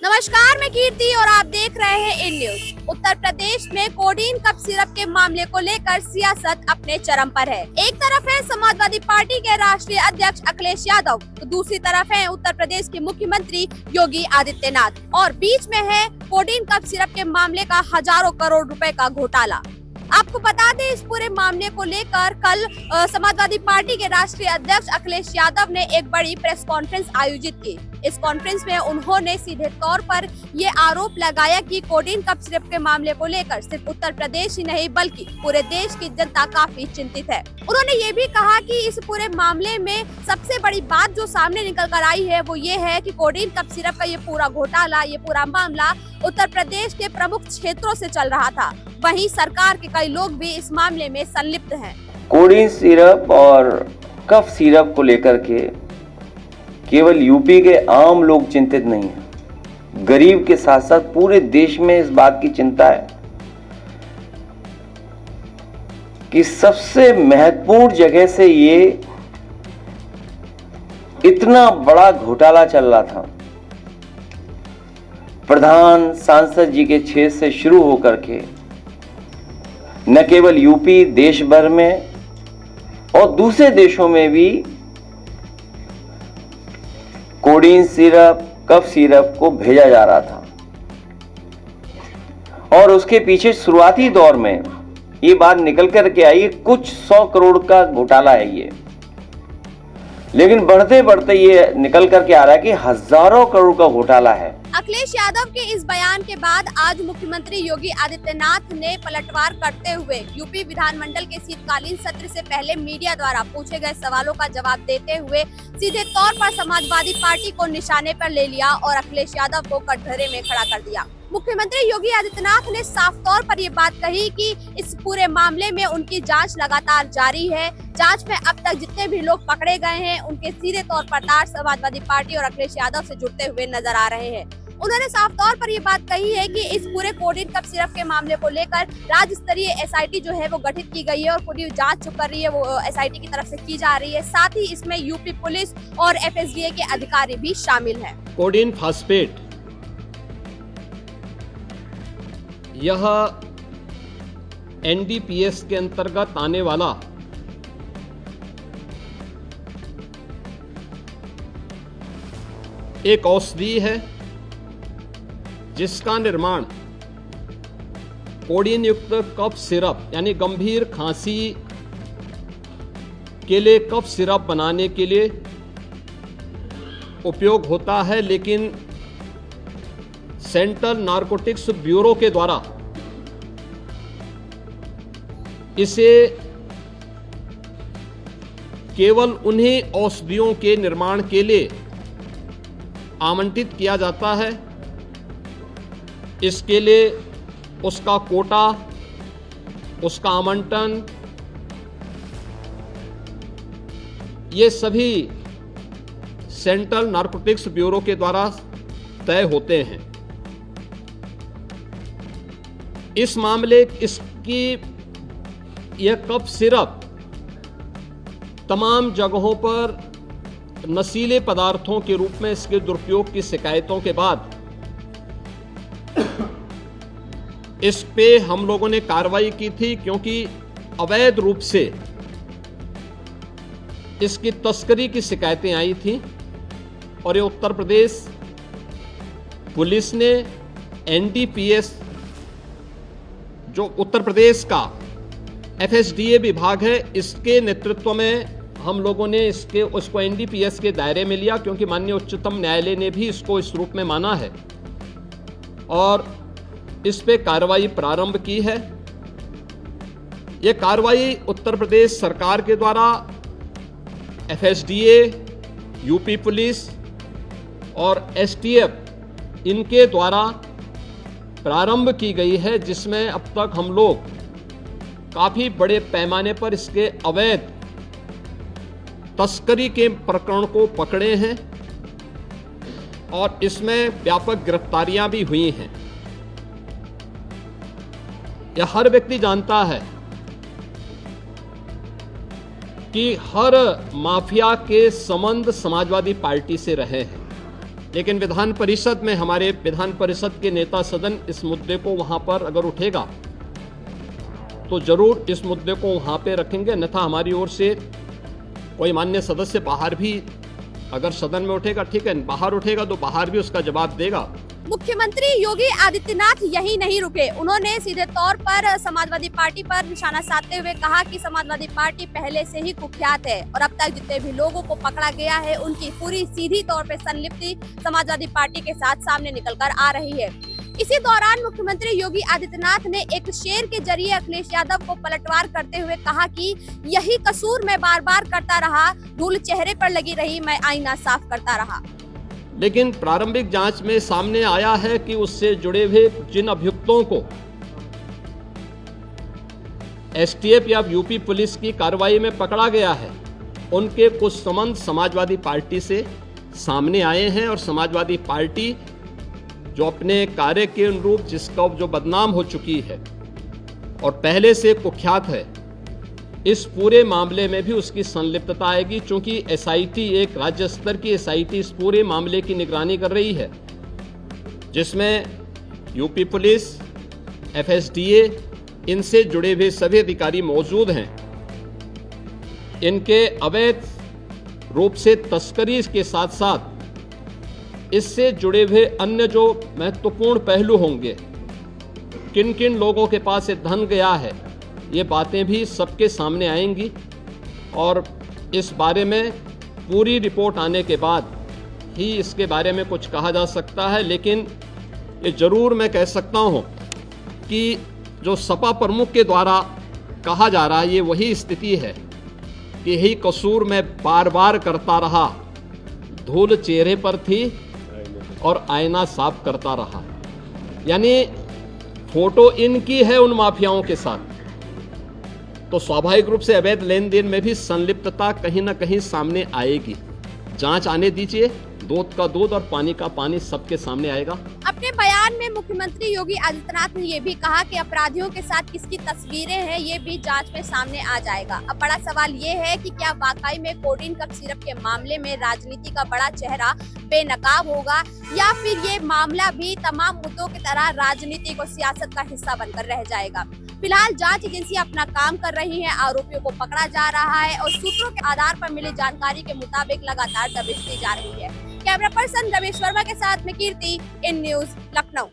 नमस्कार, मैं कीर्ति और आप देख रहे हैं इन न्यूज। उत्तर प्रदेश में कोडीन कप सिरप के मामले को लेकर सियासत अपने चरम पर है। एक तरफ है समाजवादी पार्टी के राष्ट्रीय अध्यक्ष अखिलेश यादव, तो दूसरी तरफ है उत्तर प्रदेश के मुख्यमंत्री योगी आदित्यनाथ और बीच में है कोडीन कप सिरप के मामले का हजारों करोड़ रुपए का घोटाला। आपको बता दें, इस पूरे मामले को लेकर कल समाजवादी पार्टी के राष्ट्रीय अध्यक्ष अखिलेश यादव ने एक बड़ी प्रेस कॉन्फ्रेंस आयोजित की। इस कॉन्फ्रेंस में उन्होंने सीधे तौर पर ये आरोप लगाया कि कोडीन कप सिरप के मामले को लेकर सिर्फ उत्तर प्रदेश ही नहीं बल्कि पूरे देश की जनता काफी चिंतित है। उन्होंने ये भी कहा कि इस पूरे मामले में सबसे बड़ी बात जो सामने निकल कर आई है वो ये है कि कोडीन कप सिरप का ये पूरा घोटाला, ये पूरा मामला उत्तर प्रदेश के प्रमुख क्षेत्रों से चल रहा था। वहीं सरकार के कई लोग भी इस मामले में संलिप्त हैं। कोडीन सिरप और कफ सिरप को लेकर के केवल यूपी के आम लोग चिंतित नहीं हैं, गरीब के साथ साथ पूरे देश में इस बात की चिंता है कि सबसे महत्वपूर्ण जगह से ये इतना बड़ा घोटाला चल रहा था। प्रधान सांसद जी के क्षेत्र से शुरू होकर के न केवल यूपी, देश भर में और दूसरे देशों में भी कोडीन सिरप, कफ सिरप को भेजा जा रहा था और उसके पीछे शुरुआती दौर में ये बात निकल कर के आई कुछ 100 करोड़ का घोटाला है ये, लेकिन बढ़ते बढ़ते ये निकल करके आ रहा है कि हजारों करोड़ का घोटाला है। अखिलेश यादव के इस बयान के बाद आज मुख्यमंत्री योगी आदित्यनाथ ने पलटवार करते हुए यूपी विधानमंडल के शीतकालीन सत्र से पहले मीडिया द्वारा पूछे गए सवालों का जवाब देते हुए सीधे तौर पर समाजवादी पार्टी को निशाने पर ले लिया और अखिलेश यादव को कटघरे में खड़ा कर दिया। मुख्यमंत्री योगी आदित्यनाथ ने साफ तौर पर ये बात कही कि इस पूरे मामले में उनकी जांच लगातार जारी है। जांच में अब तक जितने भी लोग पकड़े गए हैं उनके सीधे तौर पर तार समाजवादी पार्टी और अखिलेश यादव से जुड़ते हुए नजर आ रहे हैं। उन्होंने साफ तौर पर ये बात कही है कि इस पूरे कोडीन कप सिरप के मामले को लेकर राज्य स्तरीय एसआईटी जो है वो गठित की गई है और पूरी जांच जो कर रही है वो एसआईटी की तरफ से की जा रही है। साथ ही इसमें यूपी पुलिस और एफएसडीए के अधिकारी भी शामिल हैं। कोडीन फास्फेट यह एनडीपीएस के अंतर्गत आने वाला एक औषधि है जिसका निर्माण कोडीन युक्त कफ सिरप यानी गंभीर खांसी के लिए कफ सिरप बनाने के लिए उपयोग होता है, लेकिन सेंट्रल नारकोटिक्स ब्यूरो के द्वारा इसे केवल उन्हीं औषधियों के निर्माण के लिए आवंटित किया जाता है। इसके लिए उसका कोटा, उसका आवंटन, ये सभी सेंट्रल नारकोटिक्स ब्यूरो के द्वारा तय होते हैं। इस मामले इसकी यह कफ सिरप तमाम जगहों पर नशीले पदार्थों के रूप में इसके दुरुपयोग की शिकायतों के बाद इस पे हम लोगों ने कार्रवाई की थी, क्योंकि अवैध रूप से इसकी तस्करी की शिकायतें आई थी और ये उत्तर प्रदेश पुलिस ने एनडीपीएस जो उत्तर प्रदेश का एफएसडीए विभाग है इसके नेतृत्व में हम लोगों ने उसको एनडीपीएस के दायरे में लिया, क्योंकि माननीय उच्चतम न्यायालय ने भी इसको इस रूप में माना है और इस पे कार्रवाई प्रारंभ की है। यह कार्रवाई उत्तर प्रदेश सरकार के द्वारा एफएसडीए, यूपी पुलिस और एसटीएफ इनके द्वारा प्रारंभ की गई है, जिसमें अब तक हम लोग काफी बड़े पैमाने पर इसके अवैध तस्करी के प्रकरण को पकड़े हैं और इसमें व्यापक गिरफ्तारियां भी हुई हैं। यह हर व्यक्ति जानता है कि हर माफिया के संबंध समाजवादी पार्टी से रहे हैं। लेकिन विधान परिषद में हमारे विधान परिषद के नेता सदन इस मुद्दे को वहां पर अगर उठेगा तो जरूर इस मुद्दे को वहां पे रखेंगे, अन्यथा हमारी ओर से कोई मान्य सदस्य बाहर भी अगर सदन में उठेगा ठीक है, बाहर उठेगा तो बाहर भी उसका जवाब देगा। मुख्यमंत्री योगी आदित्यनाथ यही नहीं रुके, उन्होंने सीधे तौर पर समाजवादी पार्टी पर निशाना साधते हुए कहा कि समाजवादी पार्टी पहले से ही कुख्यात है और अब तक जितने भी लोगों को पकड़ा गया है उनकी पूरी सीधी तौर पर संलिप्ति समाजवादी पार्टी के साथ सामने निकल कर आ रही है। इसी दौरान मुख्यमंत्री योगी आदित्यनाथ ने एक शेर के जरिए अखिलेश यादव को पलटवार करते हुए कहा कि यही कसूर मैं बार बार करता रहा, धूल चेहरे पर लगी रही, मैं आईना साफ करता रहा। लेकिन प्रारंभिक जांच में सामने आया है कि उससे जुड़े हुए जिन अभियुक्तों को एसटीएफ या यूपी पुलिस की कार्रवाई में पकड़ा गया है उनके कुछ संबंध समाजवादी पार्टी से सामने आए हैं और समाजवादी पार्टी जो अपने कार्य के अनुरूप जिसका जो बदनाम हो चुकी है और पहले से कुख्यात है, इस पूरे मामले में भी उसकी संलिप्तता आएगी, क्योंकि एसआईटी एक राज्य स्तर की एसआईटी इस पूरे मामले की निगरानी कर रही है, जिसमें यूपी पुलिस, एफएसडीए, इनसे जुड़े हुए सभी अधिकारी मौजूद हैं। इनके अवैध रूप से तस्करी के साथ साथ इससे जुड़े हुए अन्य जो महत्वपूर्ण पहलू होंगे, किन किन लोगों के पास ये धन गया है, ये बातें भी सबके सामने आएंगी और इस बारे में पूरी रिपोर्ट आने के बाद ही इसके बारे में कुछ कहा जा सकता है। लेकिन ये जरूर मैं कह सकता हूँ कि जो सपा प्रमुख के द्वारा कहा जा रहा है ये वही स्थिति है कि यही कसूर मैं बार बार करता रहा, धूल चेहरे पर थी और आईना साफ करता रहा। यानी फोटो इनकी है उन माफियाओं के साथ, तो स्वाभाविक रूप से अवैध लेन देन में भी संलिप्तता कहीं ना कहीं सामने आएगी। जांच आने दीजिए, दूध का दूध और पानी का पानी सबके सामने आएगा। अपने बयान में मुख्यमंत्री योगी आदित्यनाथ ने ये भी कहा कि अपराधियों के साथ किसकी तस्वीरें हैं ये भी जांच में सामने आ जाएगा। अब बड़ा सवाल ये है कि क्या वाकई में कोडीन कफ सिरप के मामले में राजनीति का बड़ा चेहरा बेनकाब होगा या फिर ये मामला भी तमाम मुद्दों की तरह राजनीति और सियासत का हिस्सा बनकर रह जाएगा। फिलहाल जांच एजेंसी अपना काम कर रही है, आरोपियों को पकड़ा जा रहा है और सूत्रों के आधार पर मिली जानकारी के मुताबिक लगातार दबिश दी जा रही है। कैमरा पर्सन रमेश वर्मा के साथ में कीर्ति, इन न्यूज, लखनऊ।